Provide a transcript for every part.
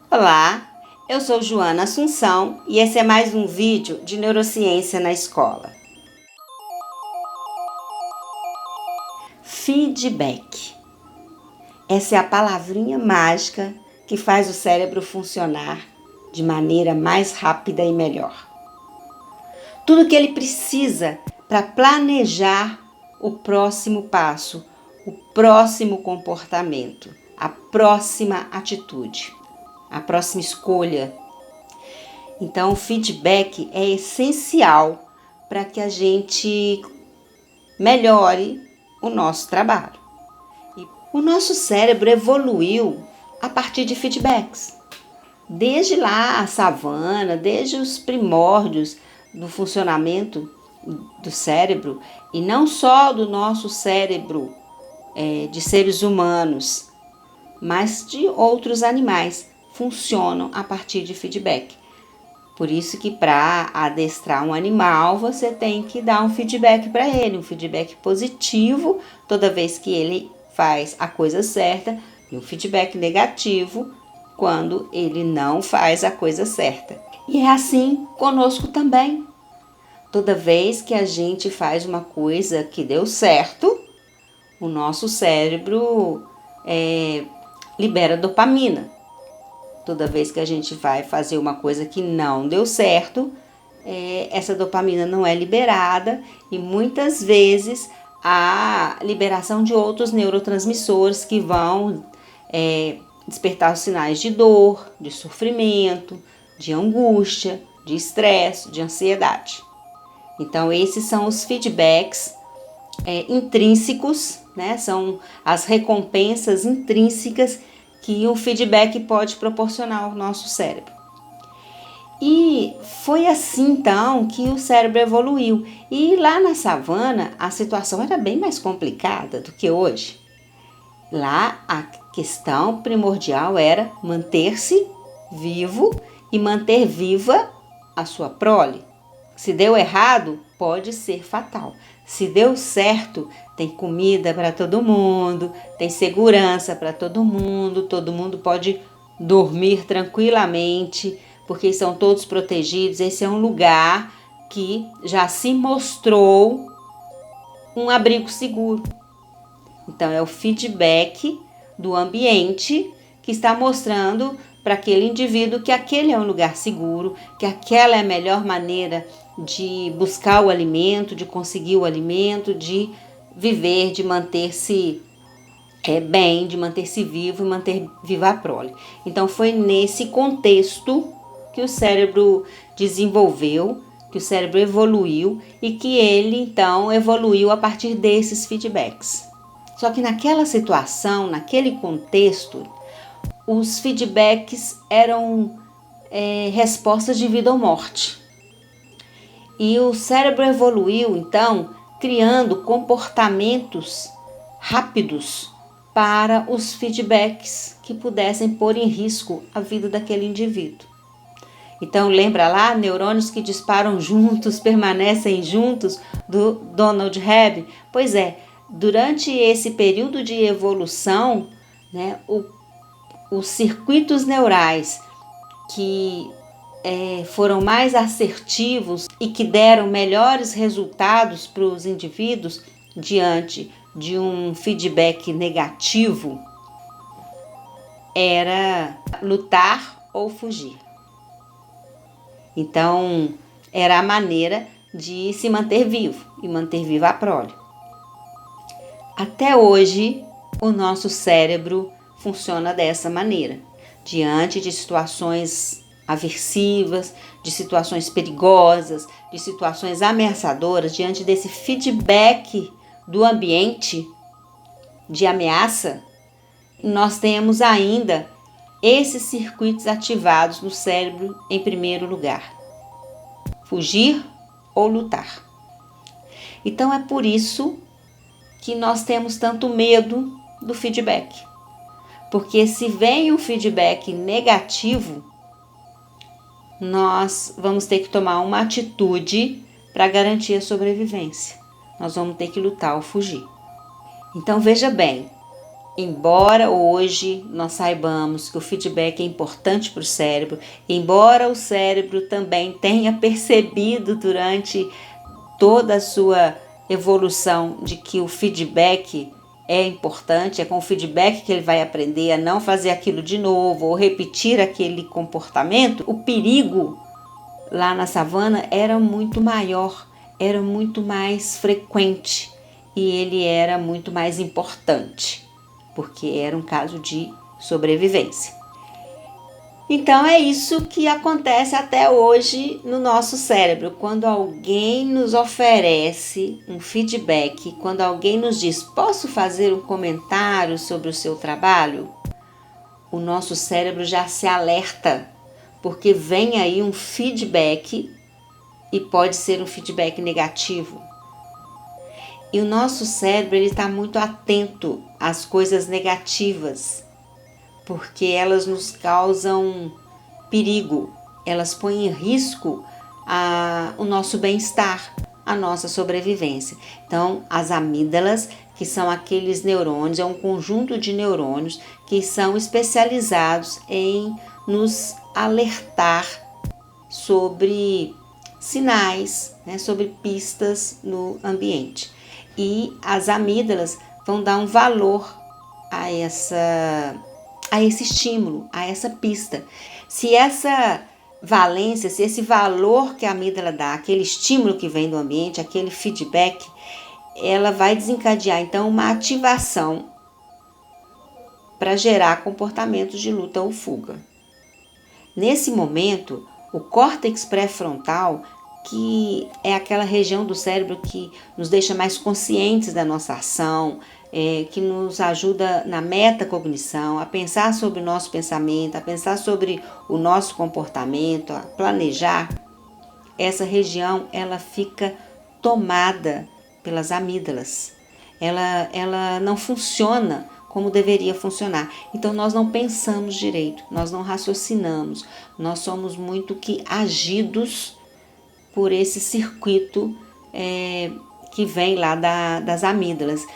Olá, eu sou Joana Assunção e esse é mais um vídeo de neurociência na escola. Feedback. Essa é a palavrinha mágica que faz o cérebro funcionar de maneira mais rápida e melhor. Tudo que ele precisa para planejar o próximo passo, o próximo comportamento, a próxima atitude, a próxima escolha. Então, o feedback é essencial para que a gente melhore o nosso trabalho. E o nosso cérebro evoluiu a partir de feedbacks. Desde lá a savana, desde os primórdios do funcionamento do cérebro, e não só do nosso cérebro de seres humanos, mas de outros animais, funcionam a partir de feedback. Por isso que para adestrar um animal, você tem que dar um feedback para ele, um feedback positivo toda vez que ele faz a coisa certa e um feedback negativo quando ele não faz a coisa certa. E é assim conosco também. Toda vez que a gente faz uma coisa que deu certo, o nosso cérebro libera dopamina. Toda vez que a gente vai fazer uma coisa que não deu certo, essa dopamina não é liberada e muitas vezes há liberação de outros neurotransmissores que vão despertar os sinais de dor, de sofrimento, de angústia, de estresse, de ansiedade. Então, esses são os feedbacks intrínsecos, né? São as recompensas intrínsecas que o feedback pode proporcionar ao nosso cérebro. E foi assim, então, que o cérebro evoluiu. E lá na savana, a situação era bem mais complicada do que hoje. Lá, a questão primordial era manter-se vivo e manter viva a sua prole. Se deu errado, pode ser fatal. Se deu certo, tem comida para todo mundo, tem segurança para todo mundo pode dormir tranquilamente, porque são todos protegidos. Esse é um lugar que já se mostrou um abrigo seguro. Então, é o feedback do ambiente que está mostrando para aquele indivíduo que aquele é um lugar seguro, que aquela é a melhor maneira de buscar o alimento, de conseguir o alimento, de viver, de manter-se bem, de manter-se vivo e manter viva a prole. Então, foi nesse contexto que o cérebro desenvolveu, que o cérebro evoluiu e que ele, então, evoluiu a partir desses feedbacks. Só que naquela situação, naquele contexto, os feedbacks eram respostas de vida ou morte. E o cérebro evoluiu, então, criando comportamentos rápidos para os feedbacks que pudessem pôr em risco a vida daquele indivíduo. Então, lembra lá, neurônios que disparam juntos, permanecem juntos, do Donald Hebb? Pois é, durante esse período de evolução, né, os circuitos neurais que foram mais assertivos e que deram melhores resultados para os indivíduos diante de um feedback negativo era lutar ou fugir. Então, era a maneira de se manter vivo e manter viva a prole. Até hoje, o nosso cérebro funciona dessa maneira. Diante de situações aversivas, de situações perigosas, de situações ameaçadoras, diante desse feedback do ambiente de ameaça, nós temos ainda esses circuitos ativados no cérebro em primeiro lugar: fugir ou lutar. Então é por isso que nós temos tanto medo do feedback. Porque se vem um feedback negativo, nós vamos ter que tomar uma atitude para garantir a sobrevivência. Nós vamos ter que lutar ou fugir. Então veja bem, Embora hoje nós saibamos que o feedback é importante para o cérebro, embora o cérebro também tenha percebido durante toda a sua evolução de que o feedback é importante, é com o feedback que ele vai aprender a não fazer aquilo de novo ou repetir aquele comportamento, o perigo lá na savana era muito maior, era muito mais frequente e ele era muito mais importante, porque era um caso de sobrevivência. Então é isso que acontece até hoje no nosso cérebro. Quando alguém nos oferece um feedback, quando alguém nos diz, posso fazer um comentário sobre o seu trabalho? O nosso cérebro já se alerta, porque vem aí um feedback e pode ser um feedback negativo. E o nosso cérebro está muito atento às coisas negativas, porque elas nos causam perigo, elas põem em risco o nosso bem-estar, a nossa sobrevivência. Então, as amígdalas, que são aqueles neurônios, é um conjunto de neurônios que são especializados em nos alertar sobre sinais, né, sobre pistas no ambiente. E as amígdalas vão dar um valor a esse estímulo, a essa pista. Se essa valência, se esse valor que a amígdala dá, aquele estímulo que vem do ambiente, aquele feedback, ela vai desencadear então uma ativação para gerar comportamentos de luta ou fuga. Nesse momento, o córtex pré-frontal, que é aquela região do cérebro que nos deixa mais conscientes da nossa ação, que nos ajuda na metacognição, a pensar sobre o nosso pensamento, a pensar sobre o nosso comportamento, a planejar, essa região ela fica tomada pelas amígdalas. Ela não funciona como deveria funcionar. Então nós não pensamos direito, nós não raciocinamos, nós somos muito que agidos por esse circuito que vem lá das amígdalas,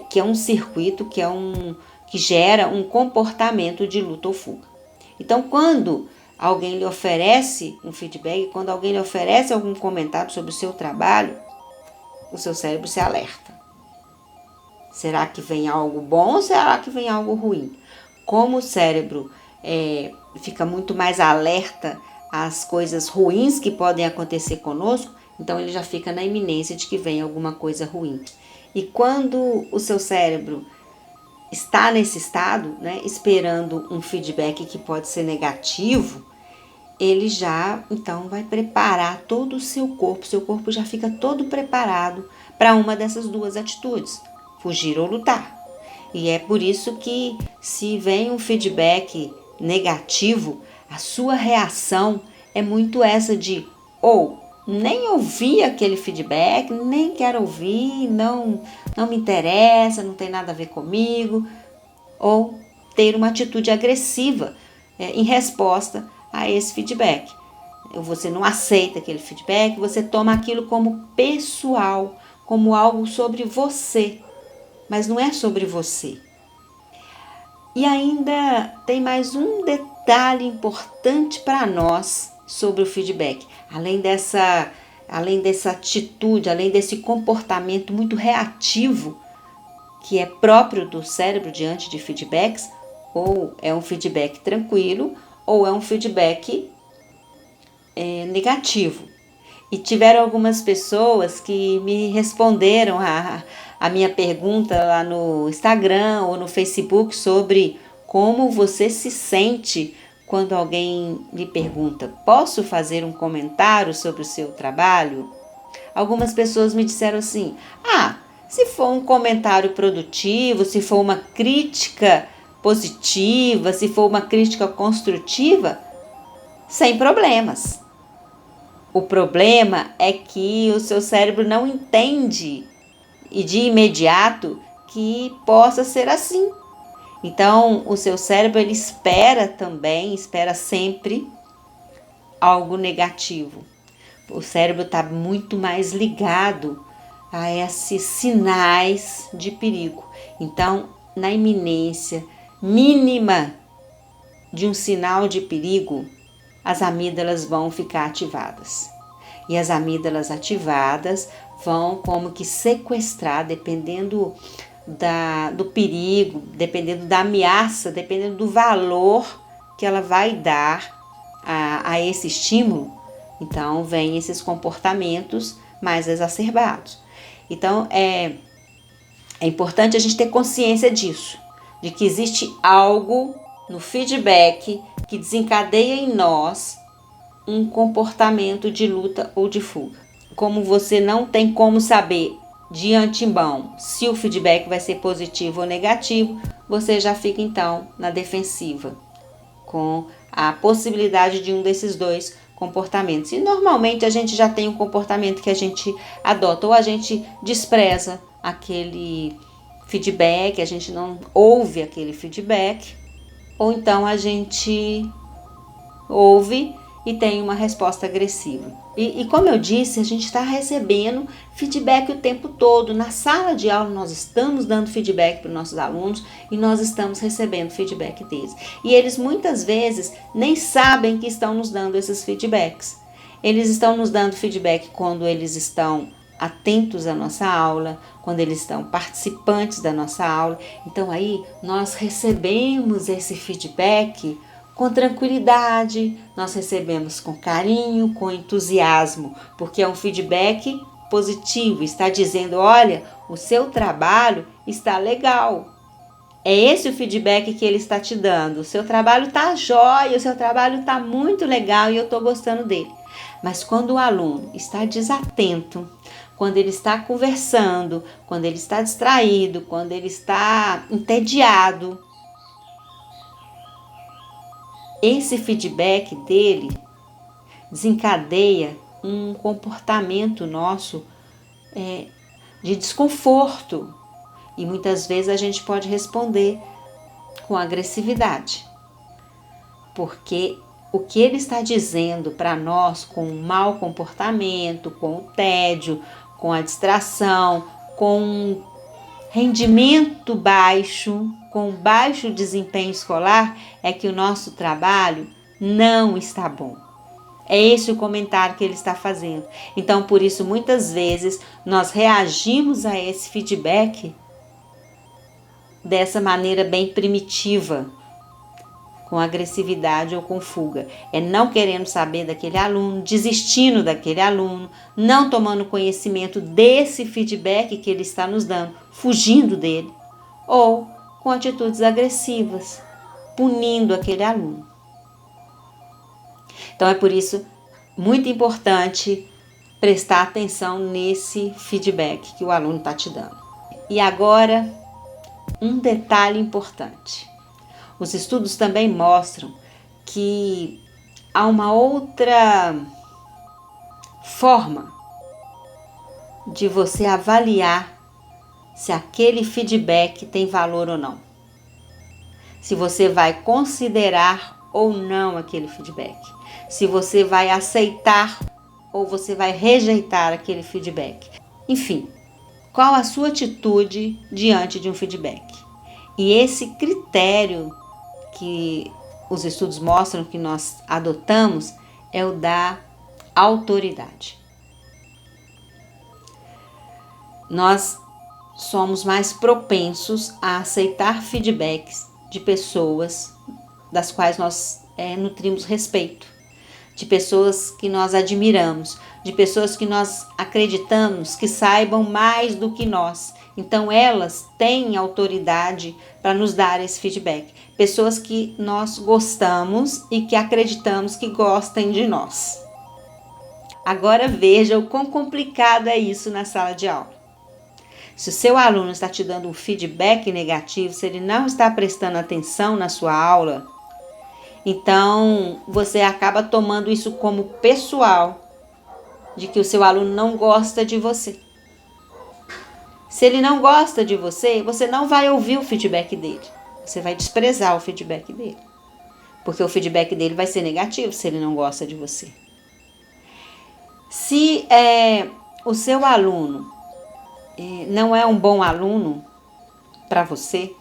que é um circuito que gera um comportamento de luta ou fuga. Então, quando alguém lhe oferece um feedback, quando alguém lhe oferece algum comentário sobre o seu trabalho, o seu cérebro se alerta. Será que vem algo bom ou será que vem algo ruim? Como o cérebro fica muito mais alerta às coisas ruins que podem acontecer conosco, então ele já fica na iminência de que vem alguma coisa ruim. E quando o seu cérebro está nesse estado, né, esperando um feedback que pode ser negativo, ele já então vai preparar todo o seu corpo já fica todo preparado para uma dessas duas atitudes, fugir ou lutar. E é por isso que se vem um feedback negativo, a sua reação é muito essa de nem ouvi aquele feedback, nem quero ouvir, não me interessa, não tem nada a ver comigo, ou ter uma atitude agressiva em resposta a esse feedback. Você não aceita aquele feedback, você toma aquilo como pessoal, como algo sobre você, mas não é sobre você. E ainda tem mais um detalhe importante para nós sobre o feedback. Além dessa atitude, além desse comportamento muito reativo que é próprio do cérebro diante de feedbacks, ou é um feedback tranquilo, ou é um feedback negativo. E tiveram algumas pessoas que me responderam a minha pergunta lá no Instagram ou no Facebook sobre como você se sente quando alguém lhe pergunta, posso fazer um comentário sobre o seu trabalho? Algumas pessoas me disseram assim, se for um comentário produtivo, se for uma crítica positiva, se for uma crítica construtiva, sem problemas. O problema é que o seu cérebro não entende e de imediato que possa ser assim. Então, o seu cérebro ele espera sempre algo negativo. O cérebro está muito mais ligado a esses sinais de perigo. Então, na iminência mínima de um sinal de perigo, as amígdalas vão ficar ativadas. E as amígdalas ativadas vão como que sequestrar, dependendo do perigo, dependendo da ameaça, dependendo do valor que ela vai dar a esse estímulo. Então, vem esses comportamentos mais exacerbados. Então, é importante a gente ter consciência disso, de que existe algo no feedback que desencadeia em nós um comportamento de luta ou de fuga. Como você não tem como saber de antemão se o feedback vai ser positivo ou negativo, você já fica então na defensiva, com a possibilidade de um desses dois comportamentos. E normalmente a gente já tem um comportamento que a gente adota, ou a gente despreza aquele feedback, a gente não ouve aquele feedback, ou então a gente ouve e tem uma resposta agressiva. E como eu disse, a gente está recebendo feedback o tempo todo. Na sala de aula nós estamos dando feedback para os nossos alunos e nós estamos recebendo feedback deles. E eles muitas vezes nem sabem que estão nos dando esses feedbacks. Eles estão nos dando feedback quando eles estão atentos à nossa aula, quando eles estão participantes da nossa aula. Então aí nós recebemos esse feedback com tranquilidade, nós recebemos com carinho, com entusiasmo, porque é um feedback positivo, está dizendo, olha, o seu trabalho está legal. É esse o feedback que ele está te dando. O seu trabalho está jóia, o seu trabalho está muito legal e eu estou gostando dele. Mas quando o aluno está desatento, quando ele está conversando, quando ele está distraído, quando ele está entediado, esse feedback dele desencadeia um comportamento nosso de desconforto. E muitas vezes a gente pode responder com agressividade. Porque o que ele está dizendo para nós com o mau comportamento, com o tédio, com a distração, com rendimento baixo, com baixo desempenho escolar, é que o nosso trabalho não está bom. É esse o comentário que ele está fazendo. Então, por isso, muitas vezes, nós reagimos a esse feedback dessa maneira bem primitiva, com agressividade ou com fuga. É não querendo saber daquele aluno, desistindo daquele aluno, não tomando conhecimento desse feedback que ele está nos dando, fugindo dele, ou com atitudes agressivas, punindo aquele aluno. Então é por isso muito importante prestar atenção nesse feedback que o aluno está te dando. E agora, um detalhe importante. Os estudos também mostram que há uma outra forma de você avaliar se aquele feedback tem valor ou não. Se você vai considerar ou não aquele feedback. Se você vai aceitar ou você vai rejeitar aquele feedback. Enfim, qual a sua atitude diante de um feedback? E esse critério que os estudos mostram que nós adotamos é o da autoridade. Nós somos mais propensos a aceitar feedbacks de pessoas das quais nós nutrimos respeito, de pessoas que nós admiramos, de pessoas que nós acreditamos que saibam mais do que nós. Então elas têm autoridade para nos dar esse feedback. Pessoas que nós gostamos e que acreditamos que gostem de nós. Agora veja o quão complicado é isso na sala de aula. Se o seu aluno está te dando um feedback negativo, se ele não está prestando atenção na sua aula, então você acaba tomando isso como pessoal, de que o seu aluno não gosta de você. Se ele não gosta de você, você não vai ouvir o feedback dele. Você vai desprezar o feedback dele. Porque o feedback dele vai ser negativo se ele não gosta de você. Se o seu aluno não é um bom aluno para você,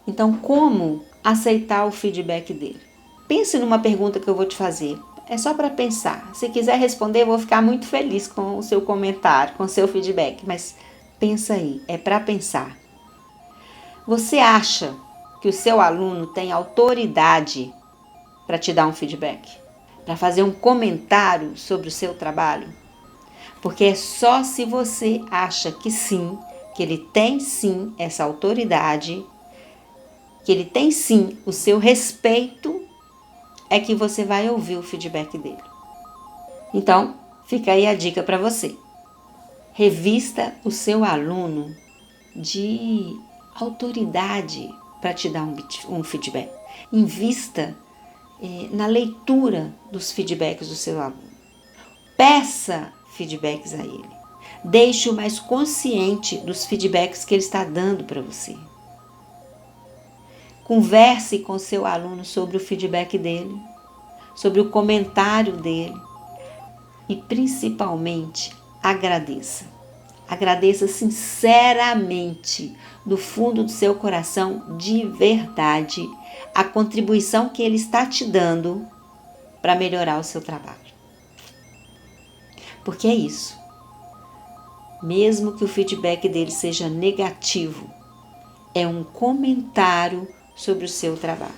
Então, como aceitar o feedback dele? Pense numa pergunta que eu vou te fazer. É só para pensar. Se quiser responder, eu vou ficar muito feliz com o seu comentário, com o seu feedback. Mas pensa aí, é para pensar. Você acha que o seu aluno tem autoridade para te dar um feedback? Para fazer um comentário sobre o seu trabalho? Porque é só se você acha que sim, que ele tem sim essa autoridade, que ele tem sim o seu respeito, é que você vai ouvir o feedback dele. Então, fica aí a dica para você. Revista o seu aluno de autoridade para te dar um feedback. Invista na leitura dos feedbacks do seu aluno. Peça feedbacks a ele. Deixe-o mais consciente dos feedbacks que ele está dando para você. Converse com seu aluno sobre o feedback dele, sobre o comentário dele e, principalmente, agradeça. Agradeça sinceramente, do fundo do seu coração, de verdade, a contribuição que ele está te dando para melhorar o seu trabalho. Porque é isso. Mesmo que o feedback dele seja negativo, é um comentário sobre o seu trabalho.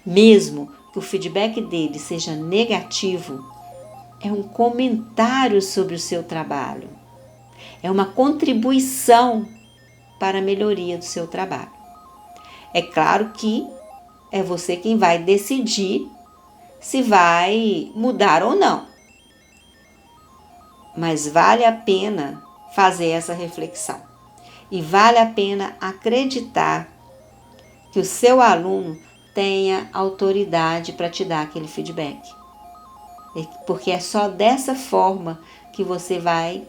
Mesmo que o feedback dele seja negativo, é um comentário sobre o seu trabalho. É uma contribuição para a melhoria do seu trabalho. É claro que é você quem vai decidir se vai mudar ou não. Mas vale a pena fazer essa reflexão. E vale a pena acreditar que o seu aluno tenha autoridade para te dar aquele feedback. Porque é só dessa forma que você vai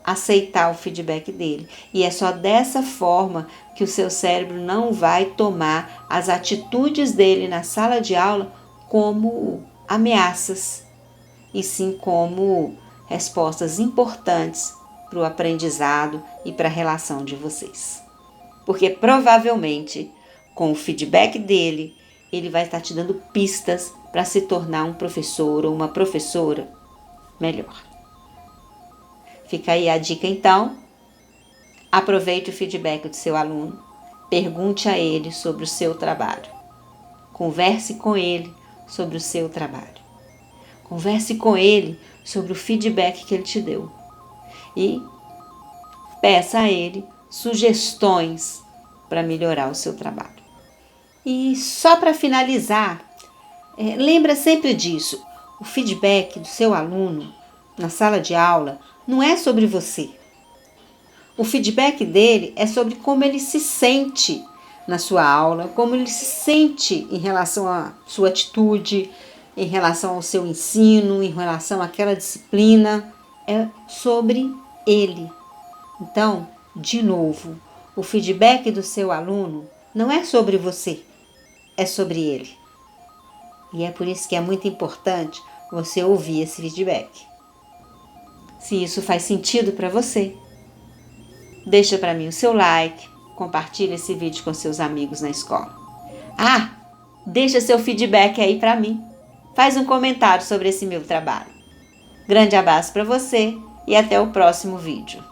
aceitar o feedback dele. E é só dessa forma que o seu cérebro não vai tomar as atitudes dele na sala de aula como ameaças, e sim como respostas importantes para o aprendizado e para a relação de vocês. Porque provavelmente, com o feedback dele, ele vai estar te dando pistas para se tornar um professor ou uma professora melhor. Fica aí a dica então. Aproveite o feedback do seu aluno. Pergunte a ele sobre o seu trabalho. Converse com ele sobre o seu trabalho. Converse com ele sobre o feedback que ele te deu. E peça a ele sugestões para melhorar o seu trabalho. E só para finalizar, lembra sempre disso. O feedback do seu aluno na sala de aula não é sobre você. O feedback dele é sobre como ele se sente na sua aula, como ele se sente em relação à sua atitude, em relação ao seu ensino, em relação àquela disciplina. É sobre ele. Então, de novo, o feedback do seu aluno não é sobre você, é sobre ele. E é por isso que é muito importante você ouvir esse feedback. Se isso faz sentido para você, deixa para mim o seu like, compartilha esse vídeo com seus amigos na escola. Deixa seu feedback aí para mim. Faz um comentário sobre esse meu trabalho. Grande abraço para você e até o próximo vídeo.